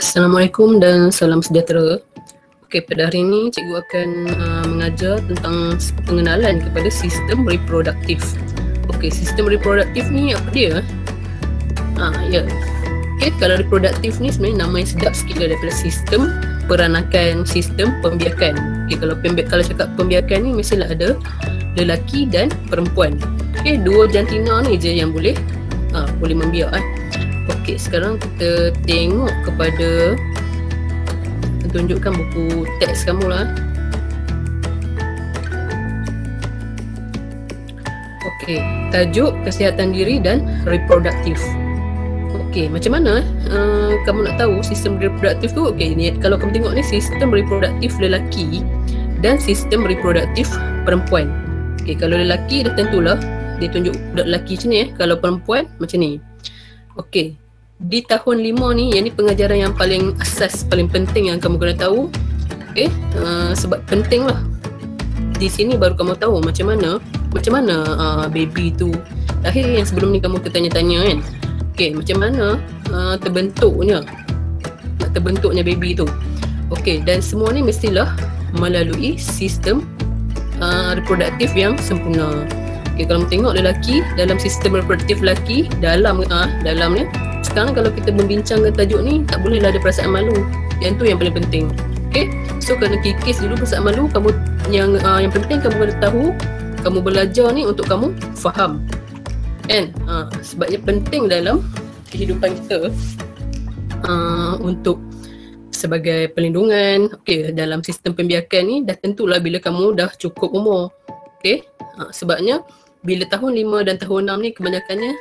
Assalamualaikum dan salam sejahtera. Okey, pada hari ini cikgu akan mengajar tentang pengenalan kepada sistem reproduktif. Okey, sistem reproduktif ni apa dia? Ya. Okey, kalau reproduktif ni sebenarnya nama yang sedap sikit daripada sistem peranakan, sistem pembiakan. Okey, kalau cakap pembiakan ni mestilah ada lelaki dan perempuan. Okey, dua jantina ni je yang boleh membiak Okey, sekarang kita tengok kepada, tunjukkan buku teks kamu lah. Okey, tajuk kesihatan diri dan reproduktif. Okey, macam mana kamu nak tahu sistem reproduktif tu? Okey, ni kalau kamu tengok ni sistem reproduktif lelaki dan sistem reproduktif perempuan. Okey, kalau lelaki dah tentulah dia tunjuk budak lelaki macam ni kalau perempuan macam ni. Okey, di tahun 5 ni, yang ni pengajaran yang paling asas, paling penting yang kamu kena tahu. Okey, sebab penting lah. Di sini baru kamu tahu macam mana baby tu lahir, yang sebelum ni kamu tertanya-tanya kan. Okey, macam mana terbentuknya baby tu. Okey, dan semua ni mestilah melalui sistem reproduktif yang sempurna. Okay, kalau tengok lelaki, dalam sistem reproduktif lelaki, dalam ni, sekarang kalau kita membincangkan tajuk ni, tak bolehlah ada perasaan malu. Yang tu yang paling penting. Okay, so kena kikis dulu perasaan malu. Kamu yang penting kamu kena tahu, kamu belajar ni untuk kamu faham. Kan? Sebabnya penting dalam kehidupan kita untuk sebagai perlindungan. Okay, dalam sistem pembiakan ni dah tentulah bila kamu dah cukup umur. Okay, sebabnya bila tahun 5 dan tahun 6 ni kebanyakannya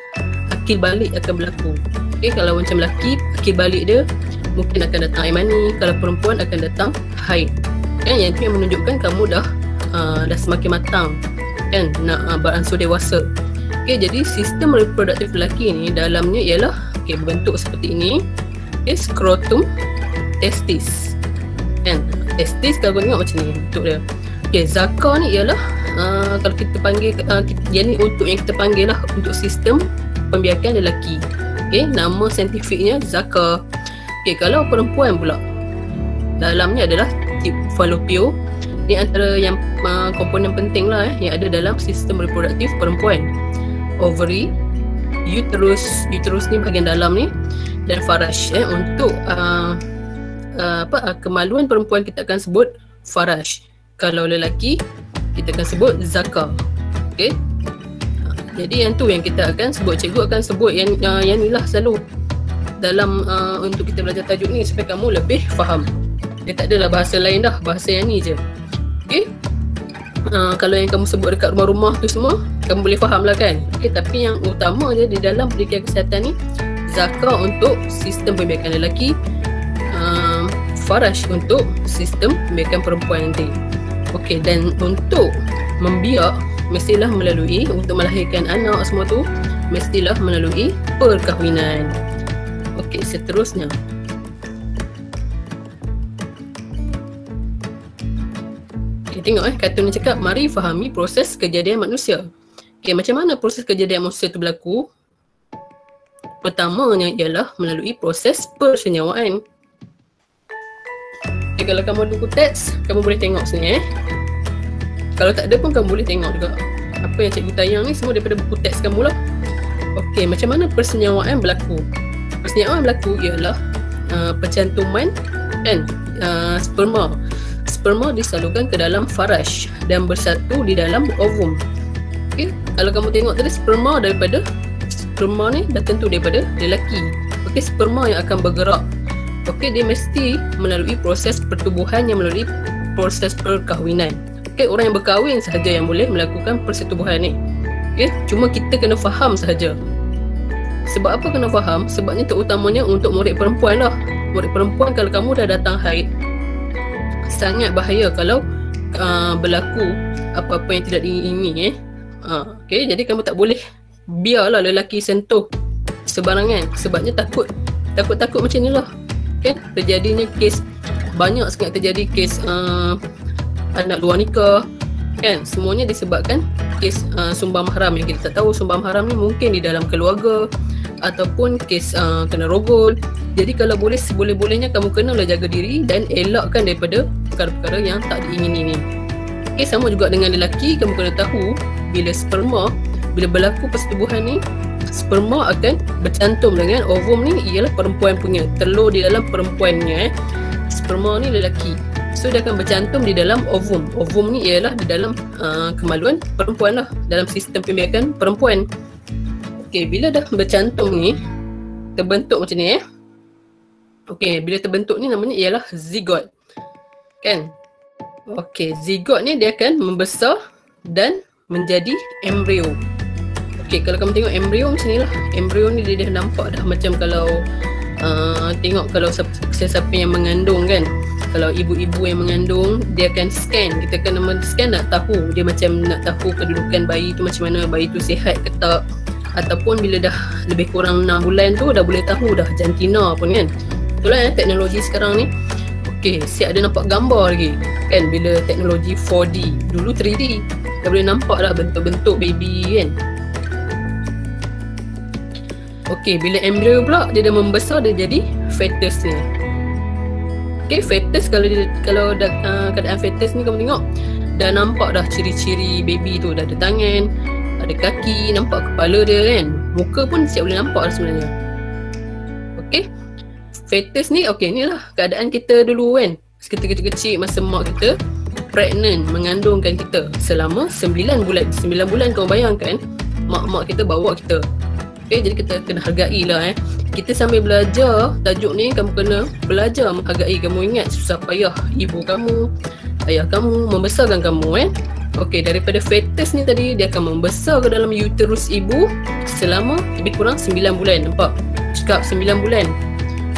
akil balik akan berlaku. Okay, kalau macam lelaki, akil balik dia mungkin akan datang air mani. Kalau perempuan akan datang haid. Kan, yang tu yang menunjukkan kamu dah semakin matang kan, nak beransur dewasa. Okay, jadi sistem reproduktif lelaki ni dalamnya ialah berbentuk seperti ini. Okay, skrotum, testis. Kan, testis kalau kau tengok macam ni bentuk dia. Okay, zakar ni ialah kalau kita panggil yang ni untuk yang kita panggil lah untuk sistem pembiakan lelaki. Okay, nama saintifiknya zakar. Okay, kalau perempuan pula, dalamnya adalah tube fallopian. Ni antara yang komponen penting lah yang ada dalam sistem reproduktif perempuan. Ovary, uterus ni bahagian dalam ni, dan faraj. Untuk kemaluan perempuan kita akan sebut faraj. Kalau lelaki kita akan sebut zakar. Okey. Jadi yang tu yang kita akan sebut, cikgu akan sebut yang ni lah selalu dalam untuk kita belajar tajuk ni supaya kamu lebih faham. Dia tak adalah bahasa lain dah, bahasa yang ni je. Okey. Kalau yang kamu sebut dekat rumah-rumah tu semua kamu boleh faham lah kan. Okey, tapi yang utama je di dalam pendidikan kesihatan ni, zakar untuk sistem pembiakan lelaki, faraj untuk sistem pembiakan perempuan nanti. Okey, dan untuk membiak mestilah melalui, untuk melahirkan anak semua tu mestilah melalui perkahwinan. Okey, seterusnya. Okay, tengok kartun ni cakap, mari fahami proses kejadian manusia. Okey, macam mana proses kejadian manusia tu berlaku? Pertamanya ialah melalui proses persenyawaan. Okay, kalau kamu ada buku teks, kamu boleh tengok sini Kalau tak ada pun kamu boleh tengok juga. Apa yang cikgu tayang ni semua daripada buku teks kamu lah. Okey, macam mana persenyawaan berlaku? Persenyawaan berlaku ialah pencantuman kan, sperma. Sperma disalurkan ke dalam faraj dan bersatu di dalam ovum. Okey, kalau kamu tengok tadi sperma ni dah tentu daripada lelaki. Okey, sperma yang akan bergerak. Okey, dia mesti melalui proses pertubuhan yang melalui proses perkahwinan. Okey, orang yang berkahwin sahaja yang boleh melakukan persetubuhan ni. Okey, cuma kita kena faham sahaja. Sebab apa kena faham? Sebabnya terutamanya untuk murid perempuan lah. Murid perempuan, kalau kamu dah datang haid, sangat bahaya kalau berlaku apa-apa yang tidak diingini Okey, jadi kamu tak boleh biarlah lelaki sentuh sebarangan. Sebabnya takut macam ni lah. Kan, terjadinya kes, banyak sangat terjadi kes anak luar nikah kan, semuanya disebabkan kes sumbang mahram yang kita tak tahu. Sumbang mahram ni mungkin di dalam keluarga ataupun kes kena rogol. Jadi kalau boleh, seboleh-bolehnya kamu kenalah jaga diri dan elakkan daripada perkara-perkara yang tak diingini ni. Okay, sama juga dengan lelaki, kamu kena tahu bila sperma, bila berlaku persetubuhan ni, sperma akan bercantum dengan ovum ni, ialah perempuan punya, telur di dalam perempuannya. Sperma ni lelaki, so dia akan bercantum di dalam ovum. Ovum ni ialah di dalam kemaluan perempuan lah, dalam sistem pembiakan perempuan. Okay, bila dah bercantum ni, terbentuk macam ni Okay, bila terbentuk ni namanya ialah zigot, kan? Okay, zigot ni dia akan membesar dan menjadi embrio. Okay, kalau kamu tengok embrio macam ni lah. Embrio ni dia dah nampak dah macam kalau tengok kalau siapa yang mengandung kan, kalau ibu-ibu yang mengandung, dia akan scan. Kita akan scan nak tahu, dia macam nak tahu kedudukan bayi tu macam mana, bayi tu sihat ke tak. Ataupun bila dah lebih kurang 6 bulan tu dah boleh tahu dah jantina pun kan. Itulah teknologi sekarang ni. Okay, siap ada nampak gambar lagi kan, bila teknologi 4D, dulu 3D, dah boleh nampak dah bentuk-bentuk baby kan. Okay, bila embrio pula dia dah membesar, dia jadi fetus ni. Okay, fetus kalau keadaan fetus ni kamu tengok dah nampak dah ciri-ciri baby tu, dah ada tangan, ada kaki, nampak kepala dia kan, muka pun siap boleh nampak dah sebenarnya. Okay, fetus ni, okay, ni lah keadaan kita dulu kan, kita kecil-kecil masa mak kita pregnant, mengandungkan kita selama 9 bulan. 9 bulan kau bayangkan, mak-mak kita bawa kita. Okay, jadi kita kena hargai lah Kita sambil belajar tajuk ni, kamu kena belajar menghargai. Kamu ingat susah payah ibu kamu, ayah kamu membesarkan kamu Okay, daripada fetus ni tadi, dia akan membesar ke dalam uterus ibu selama lebih kurang 9 bulan. Nampak? Cakap 9 bulan.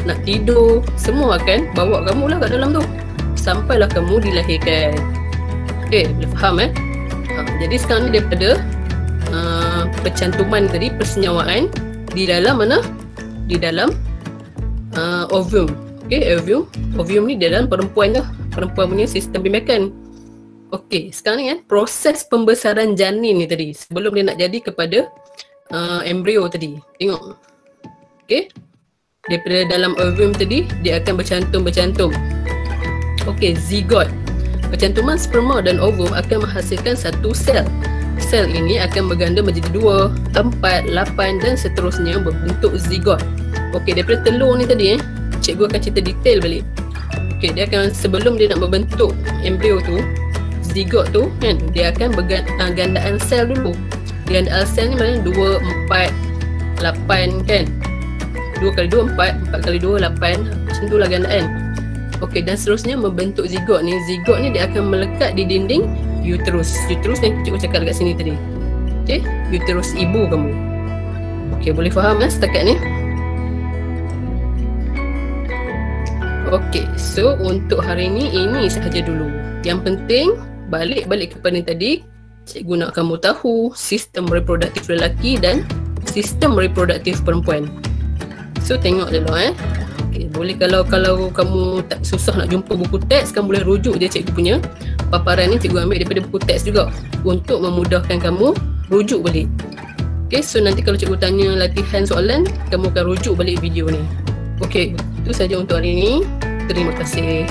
Nak tidur, semua akan bawa kamu lah kat dalam tu sampailah kamu dilahirkan. Okay, boleh faham jadi sekarang ni daripada percantuman tadi, persenyawaan di dalam mana? Di dalam ovum. Okay, ovum ni di dalam perempuan lah, perempuan punya sistem pembiakan. Okay, sekarang ni proses pembesaran janin ni tadi, sebelum dia nak jadi kepada embrio tadi. Tengok. Okay, daripada dalam ovum tadi, dia akan bercantum. Okay, zigot. Percantuman sperma dan ovum akan menghasilkan satu sel. Sel ini akan berganda menjadi 2, 4, 8 dan seterusnya berbentuk zigot. Okay, daripada telur ni tadi cikgu akan cerita detail balik. Okay, dia akan, sebelum dia nak membentuk embrio tu, zigot tu kan, dia akan gandaan sel dulu. Gandaan sel ni maknanya 2, 4, 8 kan. 2 kali 2, 4, 4 kali 2, 8. Macam tu lah gandaan. Okey, dan seterusnya membentuk zigot ni. Zigot ni dia akan melekat di dinding uterus. Uterus yang cikgu cakap dekat sini tadi. Okey, uterus ibu kamu. Okey, boleh faham setakat ni? Okey, so untuk hari ni ini sahaja dulu. Yang penting balik kepada ni tadi, cikgu nak kamu tahu sistem reproduktif lelaki dan sistem reproduktif perempuan. So tengok dulu Okay, boleh kalau kamu tak susah nak jumpa buku teks, kamu boleh rujuk je cikgu punya paparan ni. Cikgu ambil daripada buku teks juga untuk memudahkan kamu rujuk balik. Okay, so nanti kalau cikgu tanya latihan soalan, kamu akan rujuk balik video ni. Okay, itu saja untuk hari ini. Terima kasih.